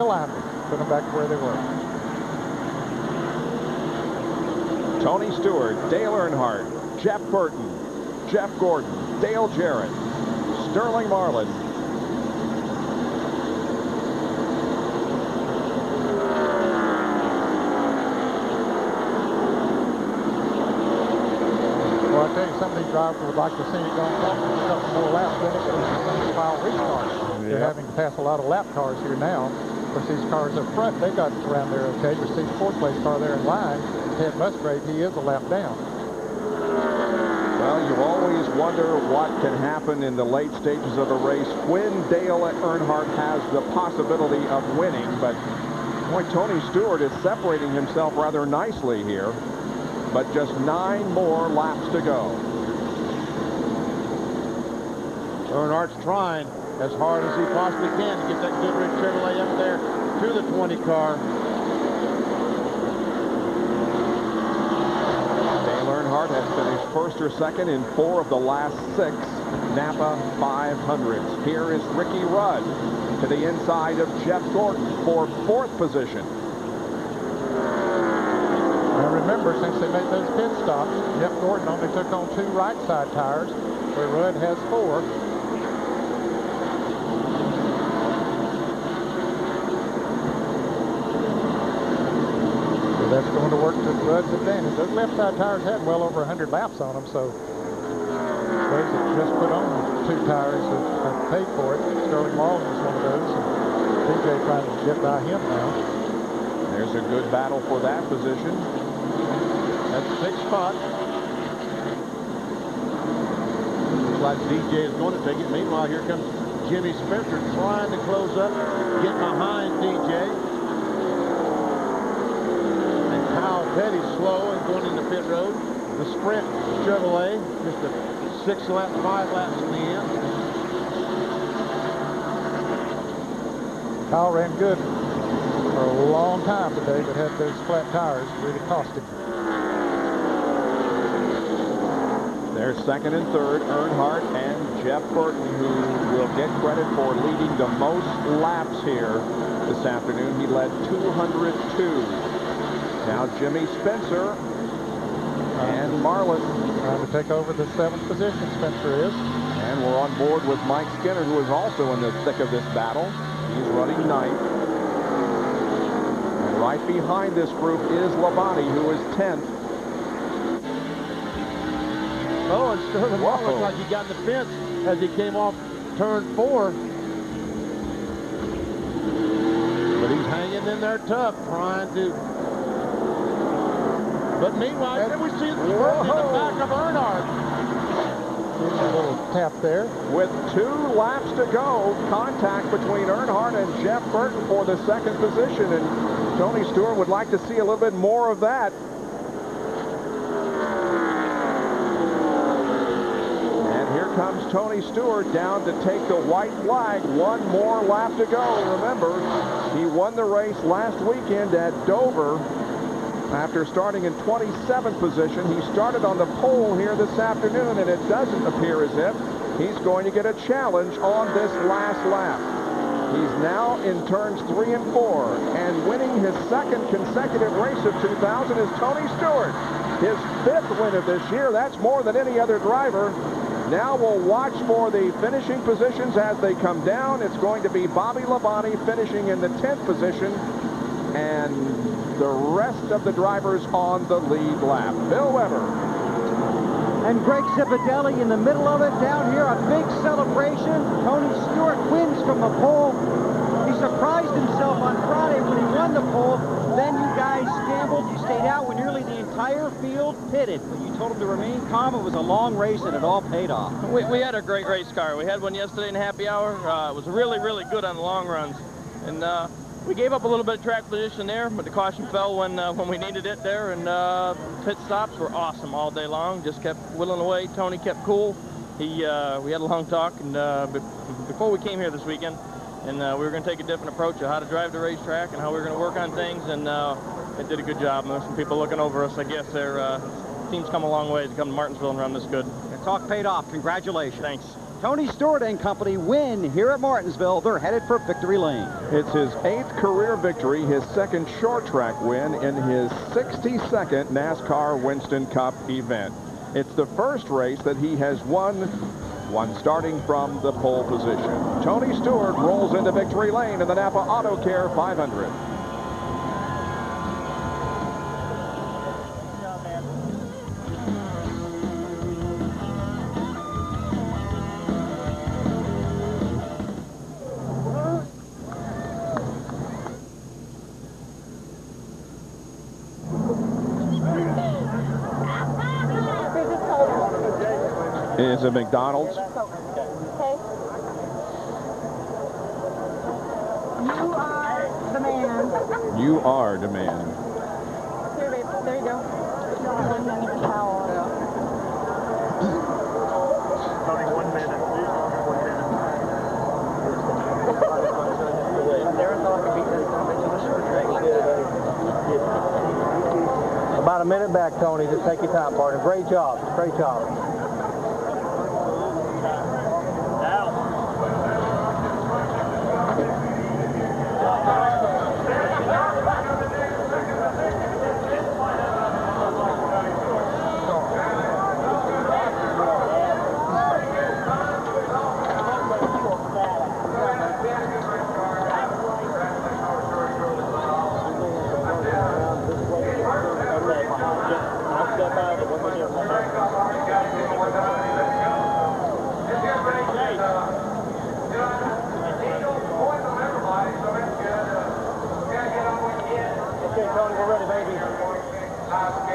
alignment. Put them back where they were. Tony Stewart, Dale Earnhardt, Jeff Burton, Jeff Gordon, Dale Jarrett, Sterling Marlin. Well, I tell you, some of these drivers would like to see it going up a couple more laps than it goes to some of the mile race cars. They're having to pass a lot of lap cars here now. Of course, these cars up front, they got around there okay. You see the fourth place car there in line, Ted Musgrave, he is a lap down. Well, you always wonder what can happen in the late stages of a race when Dale Earnhardt has the possibility of winning. But, boy, Tony Stewart is separating himself rather nicely here. But just 9 more laps to go. Earnhardt's trying as hard as he possibly can to get that Goodrich Chevrolet up there to the 20 car. Dale Earnhardt has finished first or second in 4 of the last 6 NAPA 500s. Here is Ricky Rudd to the inside of Jeff Gordon for 4th position. Now remember, since they made those pit stops, Jeff Gordon only took on 2 right side tires, where Rudd has 4. That's going to work to Rudd's advantage. Those left side tires had well over 100 laps on them, so those that just put on 2 tires have paid for it. Sterling Marlin is one of those, and DJ trying to get by him now. There's a good battle for that position. That's the 6th spot. Looks like DJ is going to take it. Meanwhile, here comes Jimmy Spencer trying to close up, get behind DJ. Petty's slow and going into pit road. The Sprint Chevrolet, just a 6 lap, 5 laps in the end. Kyle ran good for a long time today, but had those flat tires really cost him. There's second and third, Earnhardt and Jeff Burton, who will get credit for leading the most laps here this afternoon. He led 202. Now Jimmy Spencer and Marlin trying to take over the 7th position, Spencer is. And we're on board with Mike Skinner, who is also in the thick of this battle. He's running 9th. And right behind this group is Labonte, who is 10th. Oh, and Sterling Marlin looks like he got in the fence as he came off turn 4. But he's hanging in there tough, trying to... But meanwhile, then we see the Burton in the back of Earnhardt. Getting a little tap there. With 2 laps to go, contact between Earnhardt and Jeff Burton for the 2nd position. And Tony Stewart would like to see a little bit more of that. And here comes Tony Stewart down to take the white flag. 1 more lap to go. Remember, he won the race last weekend at Dover. After starting in 27th position, he started on the pole here this afternoon, and it doesn't appear as if he's going to get a challenge on this last lap. He's now in turns 3 and 4, and winning his 2nd consecutive race of 2000 is Tony Stewart. His 5th win of this year. That's more than any other driver. Now we'll watch for the finishing positions as they come down. It's going to be Bobby Labonte finishing in the 10th position, and the rest of the drivers on the lead lap. Bill Weber. And Greg Zipadelli in the middle of it. Down here, a big celebration. Tony Stewart wins from the pole. He surprised himself on Friday when he won the pole. Then you guys gambled. You stayed out when nearly the entire field pitted. But you told him to remain calm. It was a long race, and it all paid off. We had a great race car. We had one yesterday in happy hour. It was really, really good on the long runs. And we gave up a little bit of track position there, but the caution fell when we needed it there, and pit stops were awesome all day long. Just kept whittling away. Tony kept cool. We had a long talk, and before we came here this weekend, and we were going to take a different approach of how to drive the racetrack and how we were going to work on things, and it did a good job. And there's some people looking over us. I guess their team's come a long way to come to Martinsville and run this good. The talk paid off. Congratulations. Thanks. Tony Stewart and company win here at Martinsville. They're headed for victory lane. It's his 8th career victory, his 2nd short track win in his 62nd NASCAR Winston Cup event. It's the first race that he has won, starting from the pole position. Tony Stewart rolls into victory lane in the NAPA AutoCare 500. Is it McDonald's? Okay. You are the man. You are the man. Here, babe. There you go. Only 1 minute. 1 minute. About a minute back, Tony. Just take your time, partner. Great job. Great job.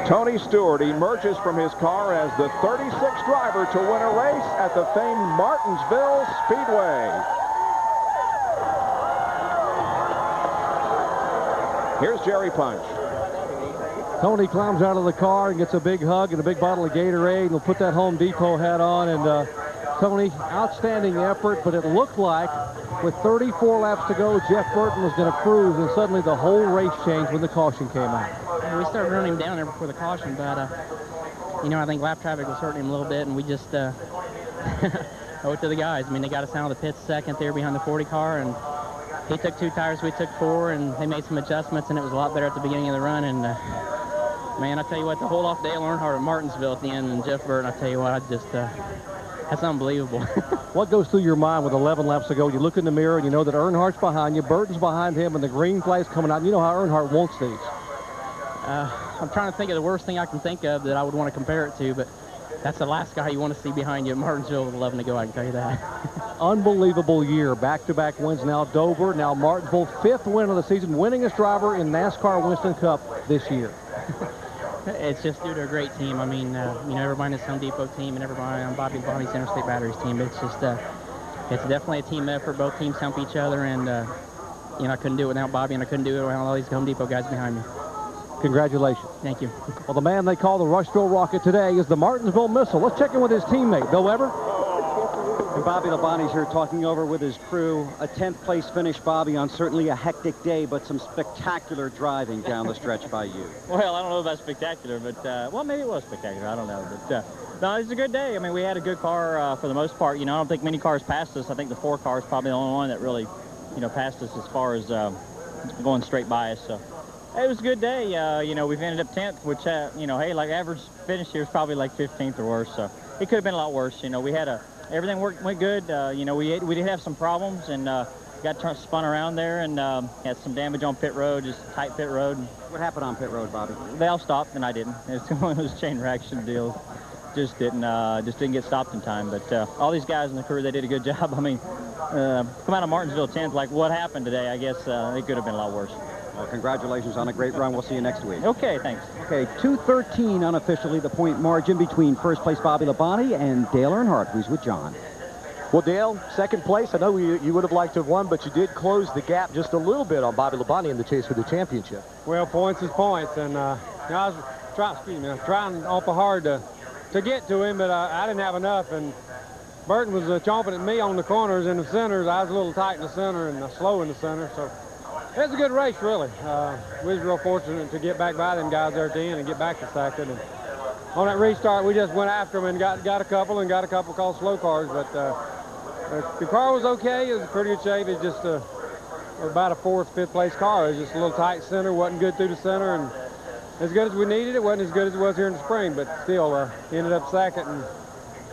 Tony Stewart emerges from his car as the 36th driver to win a race at the famed Martinsville Speedway. Here's Jerry Punch. Tony climbs out of the car and gets a big hug and a big bottle of Gatorade, and he'll put that Home Depot hat on. And Tony, outstanding effort, but it looked like with 34 laps to go, Jeff Burton was going to cruise, and suddenly the whole race changed when the caution came out. We started running him down there before the caution, but you know, I think lap traffic was hurting him a little bit, and we just owe it to the guys. I mean, they got us out of the pits second there behind the 40 car, and he took 2 tires, we took 4, and they made some adjustments, and it was a lot better at the beginning of the run. And man, I tell you what, the whole off Dale Earnhardt at Martinsville at the end, and Jeff Burton, I tell you what, I just that's unbelievable. What goes through your mind with 11 laps to go? You look in the mirror and you know that Earnhardt's behind you, Burton's behind him, and the green flag's coming out. And you know how Earnhardt wants these. I'm trying to think of the worst thing I can think of that I would want to compare it to, but that's the last guy you want to see behind you at Martinsville with 11 to go, I can tell you that. Unbelievable year. Back-to-back wins. Now Dover, now Martinsville. 5th win of the season. Winningest driver in NASCAR Winston Cup this year. It's just due to a great team. I mean, you know, everybody in this Home Depot team and everybody on Bobby's Interstate Batteries team. It's just, it's definitely a team effort. Both teams help each other, and, you know, I couldn't do it without Bobby, and I couldn't do it without all these Home Depot guys behind me. Congratulations. Thank you. Well, the man they call the Rushville Rocket today is the Martinsville Missile. Let's check in with his teammate, Bill Weber. And Bobby Labonte's here talking over with his crew. A 10th place finish, Bobby, on certainly a hectic day, but some spectacular driving down the stretch by you. Well, I don't know about spectacular, but, well, maybe it was spectacular. I don't know. But, no, it was a good day. I mean, we had a good car for the most part. You know, I don't think many cars passed us. I think the 4 car is probably the only one that really, you know, passed us as far as going straight by us. So it was a good day. You know, we've ended up 10th, which, you know, hey, like average finish here is probably like 15th or worse. So it could have been a lot worse. You know, we had everything went good. You know, we did have some problems, and got spun around there, and had some damage on pit road, just a tight pit road. What happened on pit road, Bobby? They all stopped, and I didn't. It's one of those chain reaction deals. Just didn't get stopped in time. But all these guys in the crew, they did a good job. I mean, come out of Martinsville 10th, like what happened today, I guess it could have been a lot worse. Well, congratulations on a great run. We'll see you next week. Okay, thanks. Okay, 2:13 unofficially the point margin between first place Bobby Labonte and Dale Earnhardt, who's with John. Well, Dale, second place. I know you would have liked to have won, but you did close the gap just a little bit on Bobby Labonte in the chase for the championship. Well, points is points, and you know, I was trying awful hard to get to him, but I didn't have enough, and Burton was chomping at me on the corners and the centers. I was a little tight in the center and slow in the center, so it was a good race, really. We was real fortunate to get back by them guys there at the end and get back to second. And on that restart, we just went after them and got a couple called slow cars, but The car was okay. It was in pretty good shape. It's just about a 4th, 5th place car. It was just a little tight center. Wasn't good through the center, and as good as we needed it, wasn't as good as it was here in the spring. But still, ended up second, and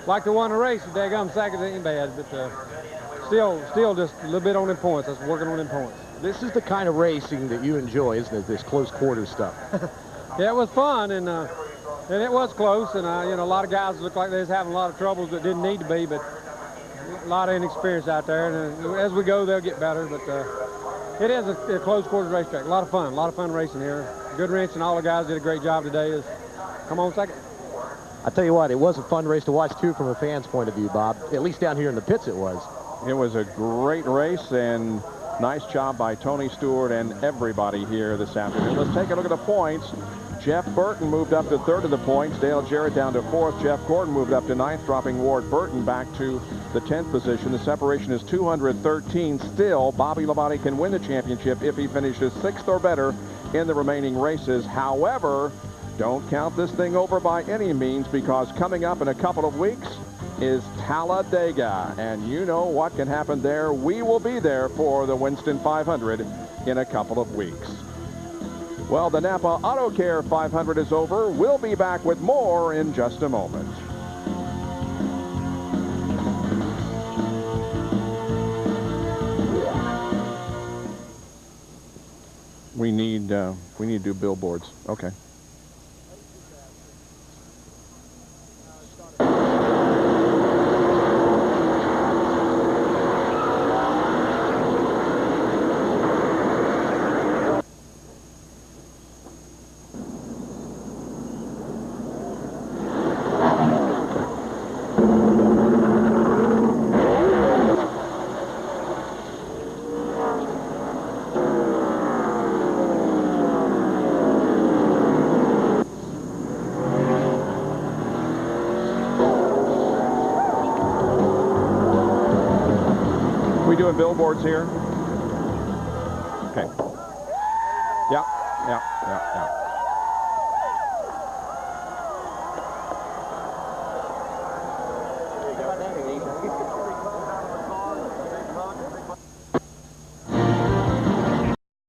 like to won the race. The daggum second ain't bad, but still just a little bit on them points. I was working on them points. This is the kind of racing that you enjoy, isn't it? This close quarter stuff. Yeah, it was fun, and it was close, and you know, a lot of guys looked like they was having a lot of troubles that didn't need to be, but a lot of inexperience out there, and as we go, they'll get better. But it is a close quarters racetrack. A lot of fun racing here. Good wrench, and all the guys did a great job today. Come on second. I tell you what, it was a fun race to watch too from a fan's point of view, Bob. At least down here in the pits it was. It was a great race, and nice job by Tony Stewart and everybody here this afternoon. Let's take a look at the points. Jeff Burton moved up to 3rd of the points. Dale Jarrett down to 4th. Jeff Gordon moved up to 9th, dropping Ward Burton back to the 10th position. The separation is 213 still. Bobby Labonte can win the championship if he finishes 6th or better in the remaining races. However, don't count this thing over by any means, because coming up in a couple of weeks is Talladega, and you know what can happen there. We will be there for the Winston 500 in a couple of weeks. Well, the NAPA AutoCare 500 is over. We'll be back with more in just a moment. We need to do billboards. Okay. Doing billboards here. Okay. Yeah.